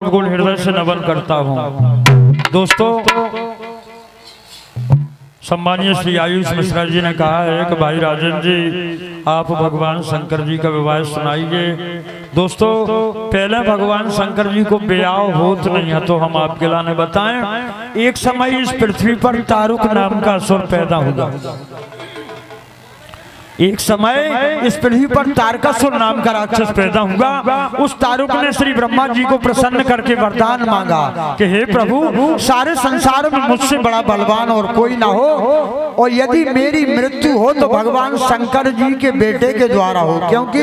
गुण हृदय से नमन करता हूँ। दोस्तों, सम्मानीय श्री आयुष मिश्रा जी ने कहा है कि भाई राजन जी आप भगवान शंकर जी का विवाह सुनाइए। दोस्तों, पहले भगवान शंकर जी को ब्याह होत नहीं है तो हम आपके लाने बताएं। एक समय इस पृथ्वी पर तारुक नाम का असुर पैदा हुआ। एक समय इस पृथ्वी पर तारकासुर नाम का राक्षस पैदा हुआ। उस तारुक ने श्री ब्रह्मा जी को प्रसन्न करके वरदान मांगा कि हे प्रभु, सारे संसार में मुझसे बड़ा बलवान और कोई ना हो, और यदि मेरी मृत्यु हो तो भगवान शंकर जी के बेटे के द्वारा हो। क्योंकि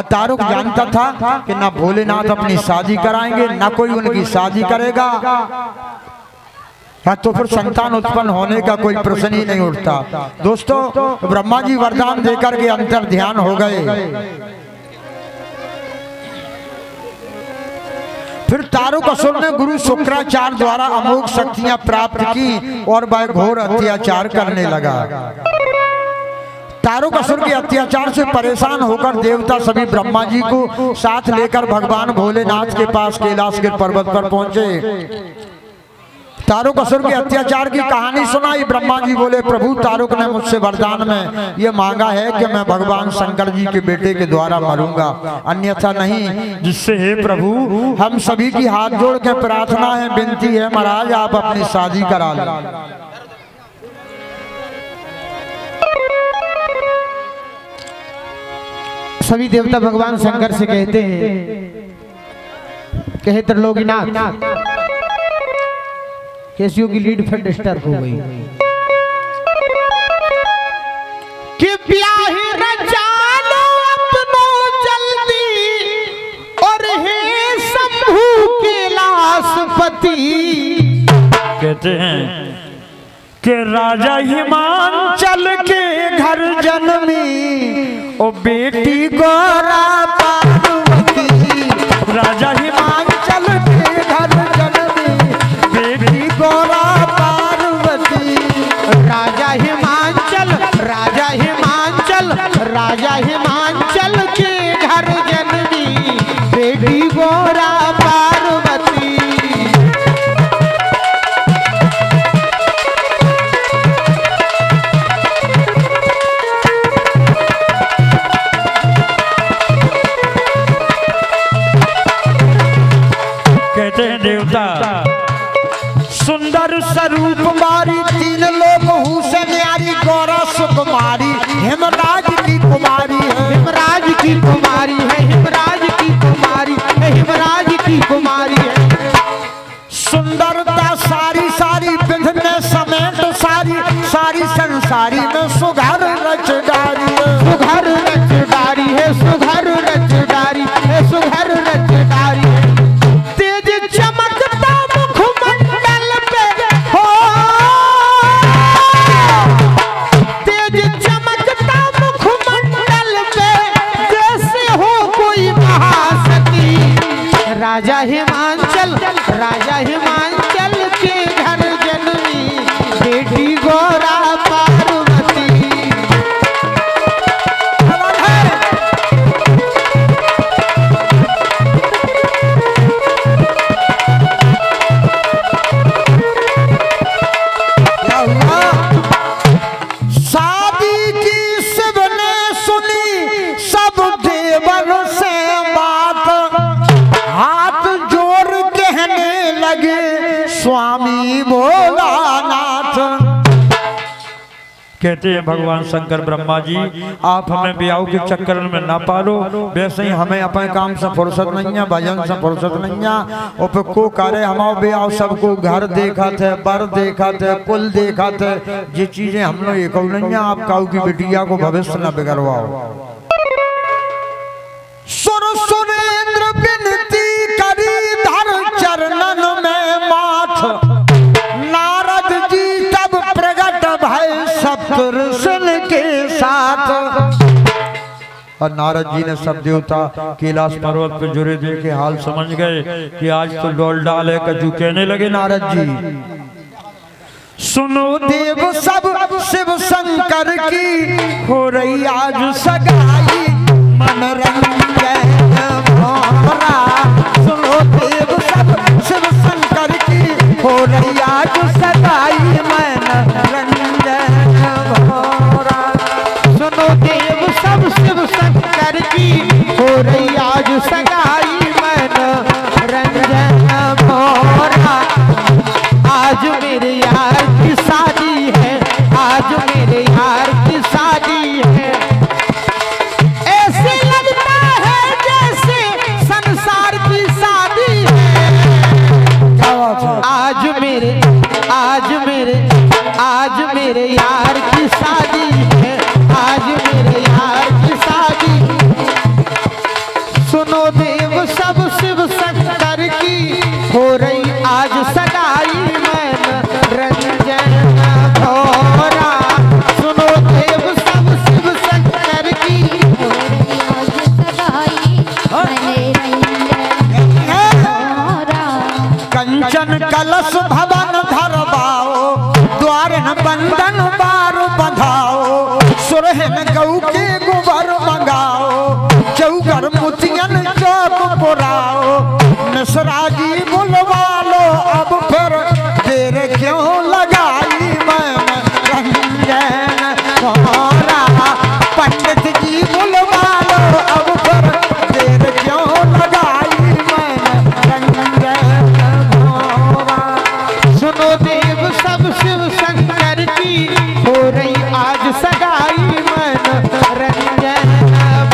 तारुक जानता था कि ना भोलेनाथ अपनी शादी कराएंगे ना कोई उनकी शादी करेगा, तो फिर संतान उत्पन्न होने का कोई प्रश्न ही नहीं उठता। दोस्तों, ब्रह्मा जी वरदान देकर के अंतर ध्यान हो गए। फिर तारुक असुर ने गुरु शुक्राचार्य द्वारा अमोघ शक्तियां प्राप्त की और वह घोर अत्याचार करने लगा। तारुक असुर के अत्याचार से परेशान होकर देवता सभी ब्रह्मा जी को साथ लेकर भगवान भोलेनाथ के पास कैलाशगिरी पर्वत पर पहुंचे। तारुक असुर के अत्याचार की कहानी सुनाई। ब्रह्मा जी बोले, प्रभु तारुक ने मुझसे वरदान में ये मांगा है कि मैं भगवान शंकर जी के बेटे के द्वारा मरूंगा, अन्यथा नहीं। जिससे हे प्रभु, हम सभी की हाथ जोड़ के प्रार्थना है, विनती है, महाराज आप अपनी शादी करा लें। सभी देवता भगवान शंकर से कहते हैं कि हे त्रिलोकीनाथ, केसियों की लीड फिर डिस्टर्ब हो गई कि ब्याह रचा लो अपनो जल्दी, और हे शंभू कैलाशपति। कहते हैं कि राजा हिमांचल के घर जन्मी ओ बेटी गौरा पार्वती। राजा हिमांचल के घर जन्मी बेटी गौरा पार्वती। राजा हिमांचल, राजा हिमांचल, राजा हिमांचल के घर जन्मी बेटी गौरा पार्वती। कहते हैं देवता, सुंदर स्वरूप मारी तीन लोग से न्यारी गौरा सुकुमारी हिमराज की कुमारी है। हिमराज की कुमारी है, हिमराज की कुमारी है, हिमराज की कुमारी है। सुंदरता सारी सारी विधने समेत सारी सारी संसारी में सुघर रचदारी है। सुघर रचदारी है, सुघर रचदारी है, सुघर रचदारी है। राजा हिमांचल, राजा हिमांचल के घर जन्मी बेटी गौरा पार्वती। शादी की शिव ने सुनी सब देवन से बात, हाथ जोड़ कहने लगे स्वामी भोलानाथ। कहते हैं भगवान शंकर ब्रह्मा जी आप हमें ब्याह के चक्कर में ना पालो, वैसे ही हमें अपने काम से फुर्सत नहीं है, भजन से फुर्सत नहीं है। और को करे हमारे ब्याह सबको घर देखा थे, बर देखा थे, कुल देखा थे, ये चीजें हम लोग एक नहीं है। आप काऊ की बिटिया को भविष्य न बिगड़वाओ। सुर सुरेंद्र बिनती करी धर चरणन में माथ, नारद जी तब प्रगट भय सप्तऋषि के साथ। और नारद जी ने सब देवता कैलाश पर्वत पे जुड़े देखे हाल समझ गए कि आज तो डोल डाल है। कजू कहने लगे नारद जी, सुनो देव सब शिव शंकर की हो रही आज सगाई, मन रंजन भोरा सुनो हो रही आज सगाई मन रंजन भोरा। सुनो देव सब शिव शंकर की हो रही आज सगाई मन रंजन भोरा। कंचन कलश भवन धरवाओ, द्वार बंधन बार बंधाओ, सुरहन गौ के गोबर मंगाओ, चौगर मुतियन चौक पुराओ, मिश्रा जी बुलवा लो अब फिर देर क्यों लगाई मन रंजन भोरा। पंडित जी बुलवा लो अब फिर देर क्यों लगाई मन रंजन भोरा। सुनो देव सब शिव शंकर की हो रही आज सगाई मन रंजन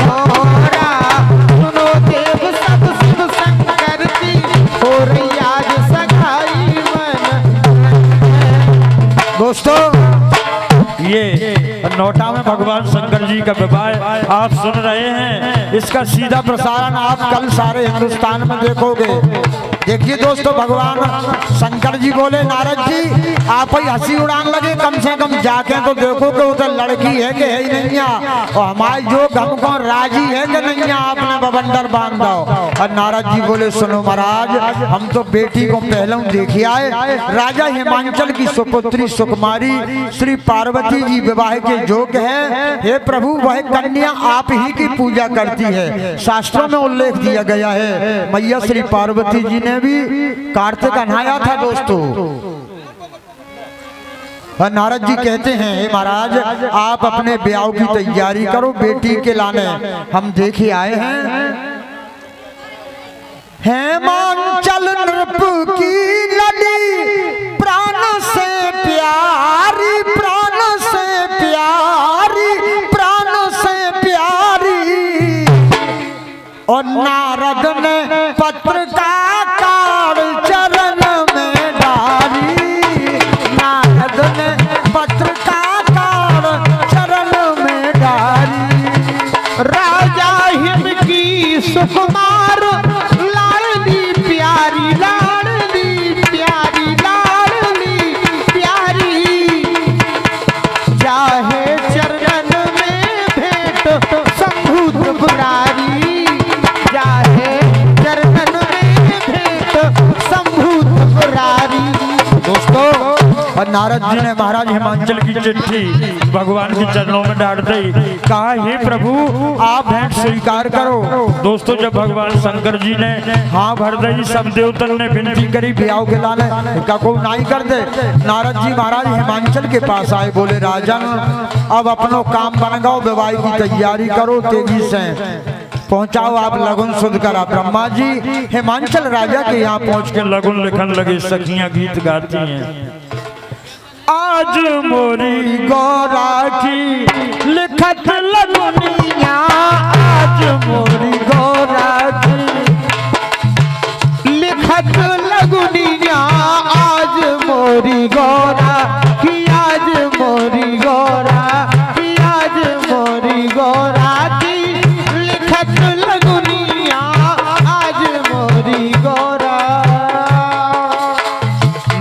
भोरा। सुनो देव सब शिव शंकर की हो रही आज सगाई मन। दोस्तों ये नोटा में भगवान शंकर जी का विवाह आप सुन रहे हैं, इसका सीधा प्रसारण आप कल सारे हिंदुस्तान में देखोगे। देखिए दोस्तों, भगवान शंकर जी बोले नारद जी आप ही हंसी उड़ान लगे, कम से कम जाके तो देखो कि उधर लड़की है कि है ही नहीं, और हमारे जो हमको राजी है कि नहीं आपने बबंडर बांध दो। और नारद जी बोले सुनो महाराज, हम तो बेटी को पहले देखी आए, राजा हिमांचल की सुपुत्री सुकुमारी श्री पार्वती जी विवाह के योग्य है। हे प्रभु वह कन्या आप ही की पूजा करती है, शास्त्रों में उल्लेख दिया गया है। मैया श्री पार्वती जी ने भी कार्तिक अन्हाया था दोस्तों। नारद जी कहते हैं हे महाराज आप अपने ब्याह की तैयारी करो, बेटी के लाने हम देखे आए हैं। हिमांचल नृप की लड़ी प्राण से प्यारी, प्राण से प्यारी, प्राण से प्यारी। और नारद ने पत्र का चरण में डाली, नारद ने पत्र का चरण में डाली। राजा हिम की सुकुमार लाडली प्यारी, लाडली प्यारी, लाडली प्यारी। चाहे चरण में भेंट संभूत मुरारी, चाहे चरण में भेंट संभूत मुरारी। दोस्तों और नारद जी ने महाराज हिमांचल की चिट्ठी भगवान के चरणों में डाल दी, कहा हे प्रभु आप भेंट स्वीकार करो। दोस्तों जब भगवान शंकर जी ने हाँ भर दी, सब देवतन ने विनती करी ब्याह के लाने का को नहीं कर दे। नारद जी महाराज हिमांचल के पास आए, बोले राजन अब अपनो काम बन गओ, विवाह की तैयारी करो, तेजी से पहुंचाओ आप लगुन शुद्ध करा। ब्रह्मा जी हिमांचल राजा के यहाँ पहुंच के लगुन लिखन लगे, सखियां गीत गाती हैं। आज मोरी गौरा की लिखत लगुनिया, आज मोरी गौरा की लिखत लगुनिया, आज मोरी गौरा की, आज मोरी गौरा की, आज मोरी गौरा की लिखत लगुनिया, आज मोरी गौरा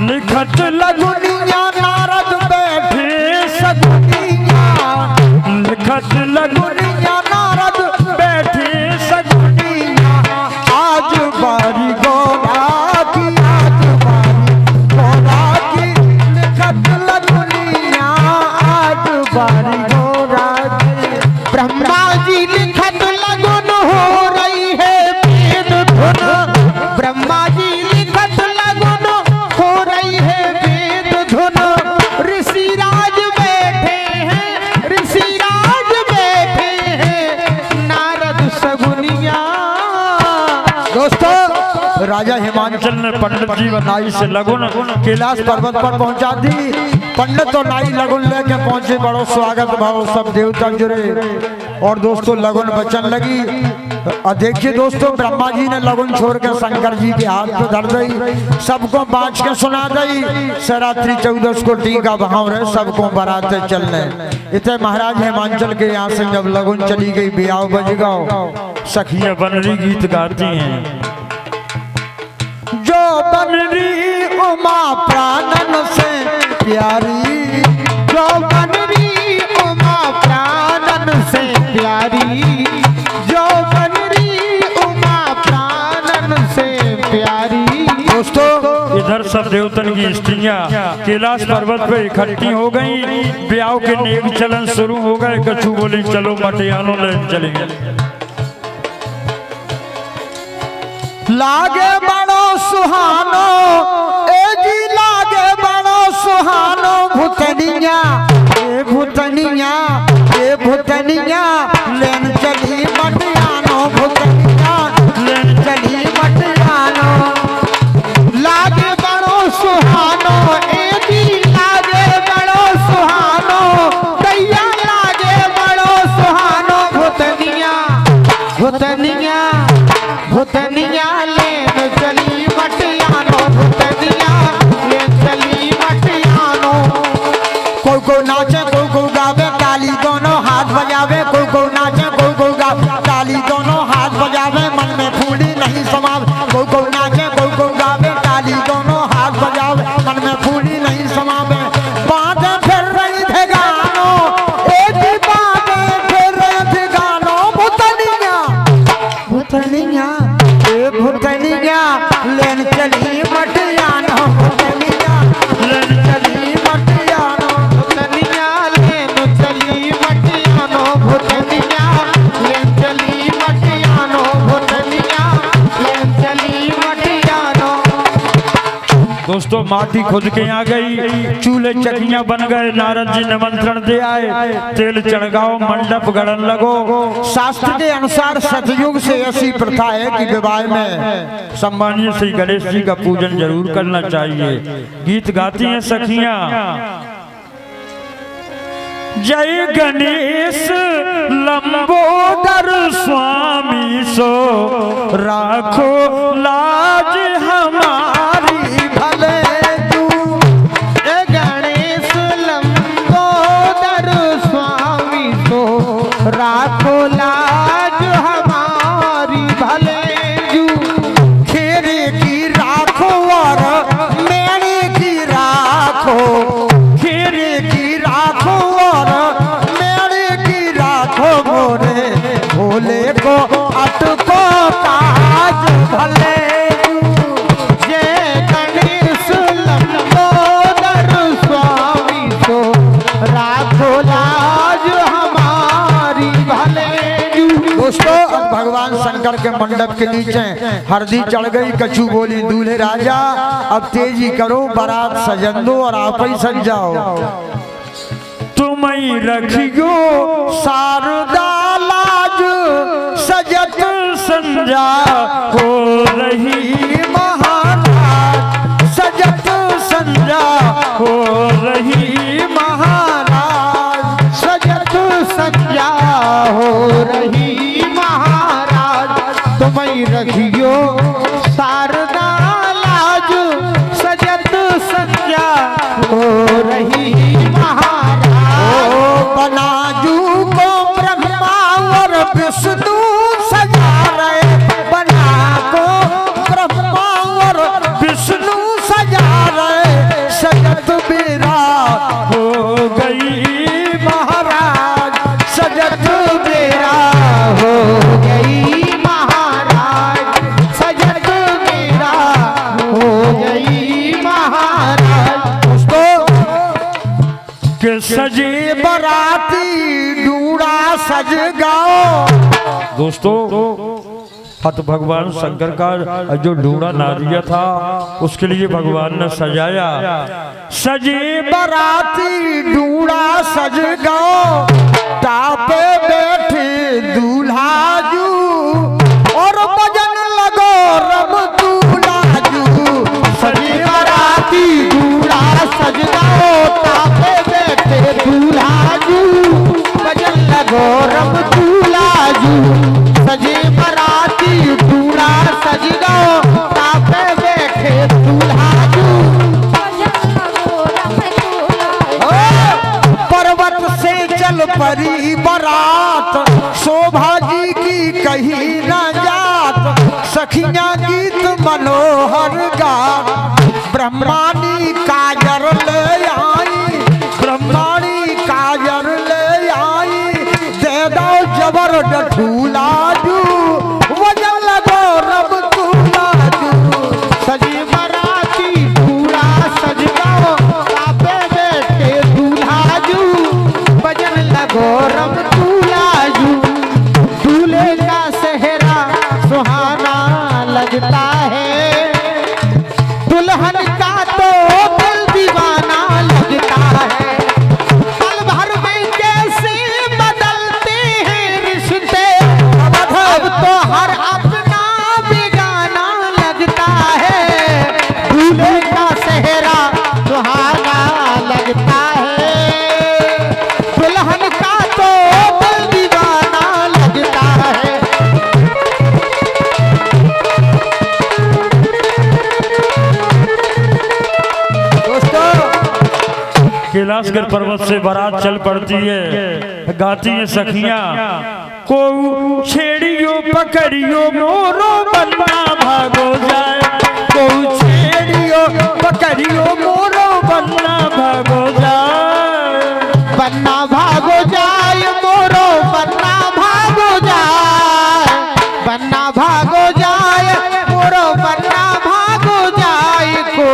लिखत लगुनिया। नारद बैठे सगुनिया, लिखत लगुनिया, नारद बैठे सगुनिया। आज बारी गौरा की, आज बारी गौरा की लिखत लगुनिया, आज बारी गौरा की। ब्रह्मा जी लिखत लगुन हो रही है वेद धुन, ब्रह्मा जी लिखत लगुन हो रही है वेद धुन। ऋषि राज बैठे हैं, ऋषि राज बैठे हैं, नारद सगुनिया। दोस्तों राजा हिमांचल ने पंडित जी व नाई से लगुन कैलाश पर्वत पर पहुंचा दी। पंडित और नाई लगुन लेके पहुंचे, बड़ो स्वागत भाव सब देवता जुड़े और दोस्तों लगुन बचन लगी। और देखिए दोस्तों ब्रह्मा जी ने लगुन छोड़ के शंकर जी के हाथ पे धर दी, सबको बाँच के सुना दी। शरात्रि 14 को टीका भाव रहे, सबको बराते चलने। इतने महाराज हिमांचल के यहाँ से जब लगुन चली गई, ब्याह बज गओ, सखियां बनरी गीत गाती हैं। जो बनरी उमा प्राणन से प्यारी, जो बनरी उमा प्राणन से प्यारी, जो बनरी उमा प्राणन से प्यारी। दोस्तों इधर सब देवतन की स्त्रियां कैलाश पर्वत पे इकट्ठी हो गई। ब्याह के नेक चलन शुरू हो गए। कछु बोले चलो मटियानो ले चलेंगे। लागे बड़ो सुहानो ए जी लागे बड़ो सुहानो भूतनिया ए भूतनिया ए भूतनिया लेन चली मटियानो भूतनिया लेन चली मटियानो। लागे बड़ो सुहानो ए जी लागे बड़ो सुहानो, दैया लागे बड़ो सुहानो भूतनिया, भूतनिया भूतनिया लेन चली मटियानो, भूतनिया लेन चली मटियानो। कोई नाचे कोई गावे ताली दोनों हाथ बजावे, कोई नाचे कोई गावे ताली दोनों हाथ बजावे, मन में फूली नहीं समावे। कोई नाचे कोई गावे ताली दोनों हाथ बजावे, मन में फूली नहीं समावे। बांधे फिर रही थे गानो एक ही बांधे फिर रही थे गानो भूतनिया भूतनिया ए भूतनिया लेन चली मटियानो, भूतनिया लेन चली मटियानो। भूतनिया लेन चली मटियानो, भूतनिया लेन चली मटियानो, भूतनिया लेन चली मटियानो। दोस्तों माटी खुद के आ गई। चूल्हे चकियां बन गए। नारद जी निमंत्रण दे आए। तेल चढ़गाओ मंडप गड़न लगो। शास्त्र के अनुसार सतयुग से ऐसी प्रथा है कि विवाह में सम्मानीय श्री गणेश जी का पूजन जरूर करना चाहिए। गीत गाती हैं सखियां। जय गणेश लंबोदर स्वामी सो राखो लाज हमारी भले तू। ए गणेश लंबोदर स्वामी तो राखो लाज हमारी भले जू। खेरे की राखो और मेरे की राखो, खेरे की राखो और मेरे की राखो, मोरे भोले को अटको काज भले। जय गणेश लंबोदर स्वामी तो राखो लाज हमारी भले जू। दोस्तों अब भगवान शंकर के मंडप के नीचे हरदी चढ़ गई। कछु बोली दूल्हे राजा अब तेजी करो, बारात सजन दो और आप ही सज जाओ। तुम ही रखियो शारदा लाज सजत संजा हो रही महाराज, सजत संजा हो रही महाराज। सजत सज्जा हो रही महाराज, तुम्हें रखियो शारदा लाज। सजत सज्जा हो रही महाराज। बनाजू को ब्रह्मा और विष्णु सजा रहे, बना को ब्रह्मा और विष्णु सजा रहे। सजत बेरा हो गई महाराज, सजत बेरा हो गई महाराज, सजत मेरा हो गई महाराज। दोस्तों के सजे बराती डूड़ा सज गाओ। दोस्तों हत भगवान शंकर का जो ढूंढा नारिया था उसके लिए भगवान ने सजाया। सजे बराती डूड़ा सज गाओ, तापे बैठे दूल्हाजू और बजन लगो रम दूल्हाजू। सजी बराती दूल्हा सज गाओ, तापे बैठे दूल्हाजू, भजन लगो रब दूल्हाजू। सजी बराती दूल्हा सज गाओ, तापे बैठे दूल्हाजू। पर्वत से चल परी बारात, शोभा जी की कहीं न जात। सखियां की हर गा ब्रह्मानी काजर ले आई, ब्रह्मानी काजर ले आई, दे दो जबर डूला जू वजन लगो रब तूला जू। सजी बराती दूल्हा सज गो आपे बेटे दूल्हा जू बजन लगो रब दूल्हा जू। दूल्हे का सेहरा सुहाना लगता है, दुल्हन का तो दिल दीवाना लगता है। पल भर में कैसे बदलते हैं रिश्ते, अब तो हर अपना बेगाना लगता है। दूल्हे का सेहरा सुहाना लगता है, दुल्हन का तो दिल दीवाना लगता है। कैलाशगढ़ पर्वत से बारात चल पड़ती है, गाती है सखियां, को छेड़ियो पकड़ियो मोरो बन्ना भागो जाए, को छेड़ियो पकड़ियो मोरो बन्ना भागो जाए, बन्ना भागो जाए मोरो बन्ना भागो जाए, बन्ना भागो जाए मोरो बन्ना भागो जाए। को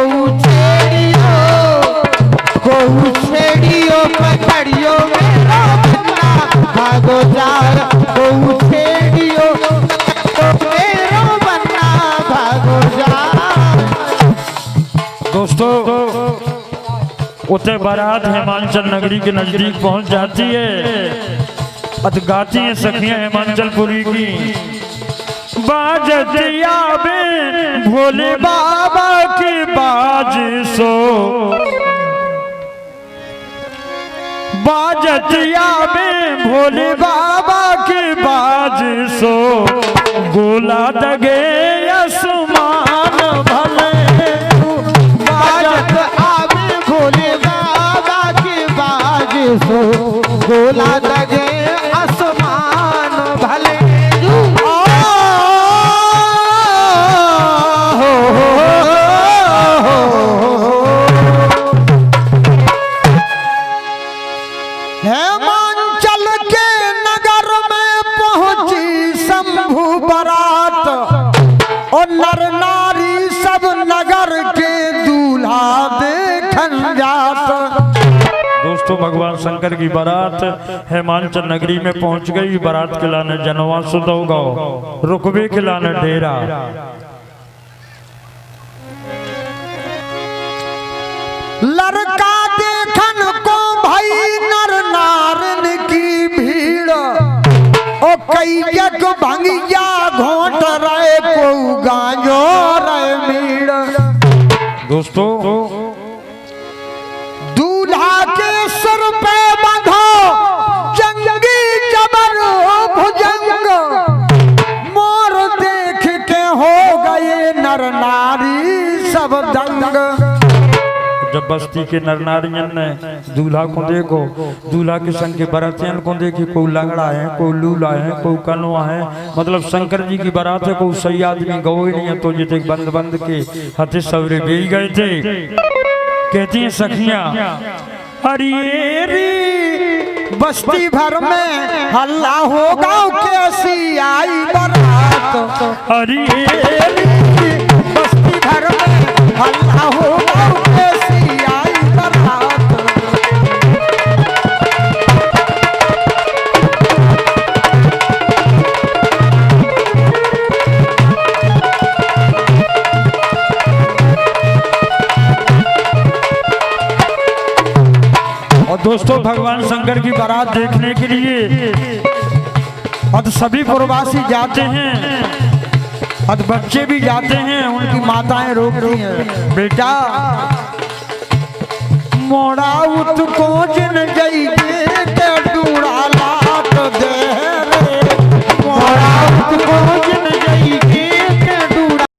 छेड़ियो पकड़ियो मेरा बन्ना भागो जाए, को छेड़ियो मेरा बन्ना भागो जाए। दोस्तों उते बारात हिमाचल नगरी के नजदीक पहुंच जाती है, अत गाती है सखियां हिमाचलपुरी की, बाजतिया में भोले बाबा की बाज सो, बाजतिया में भोले बाबा की बाज सो, गोला दगे आसमान भले, बाजत आवे भोले बाबा की बाज सो, गोला दगे आसमान भले। हेमांचल के नगर में पहुंची शंभु बारात, और नर नारी सब नगर के दूल्हा देखन जात। दोस्तों भगवान शंकर की बारात हिमाचल नगरी में पहुंच गई। बारात के लाने जनवा सुदो गाँव, रुकबे के लाने डेरा। लड़का देखन को भाई नर नारन की भीड़, ओ कई जग भंगिया घोट रहे को गांजो रहे मीड़। दोस्तों दूल्हा के सर पे बंधो जंगी जबर भुजंग, मोर देख के हो गए नर नारी सब दंग। जब बस्ती के नर नारियन ने दूल्हा को देखो, दूल्हा के संग के बारातियन को देखी, कोई लंगड़ा है, कोई लूला है, कोई कनुआ है, मतलब शंकर जी की बारात है, कोई सही आदमी गो ही नहीं है। तो ये बंद बंद के हथे सवरे बेच गए थे। कहती हैं सखियां, अरे री बस्ती भर में हल्ला होगा कैसी आई बारात, अरे बस्ती भर में हल्ला होगा कैसी आई बारात। और दोस्तों भगवान शंकर की बारात देखने के लिए और सभी प्रवासी जाते हैं, और बच्चे भी जाते हैं, उनकी माताएं रोकती हैं, बेटा मोड़ा उत को जिन जई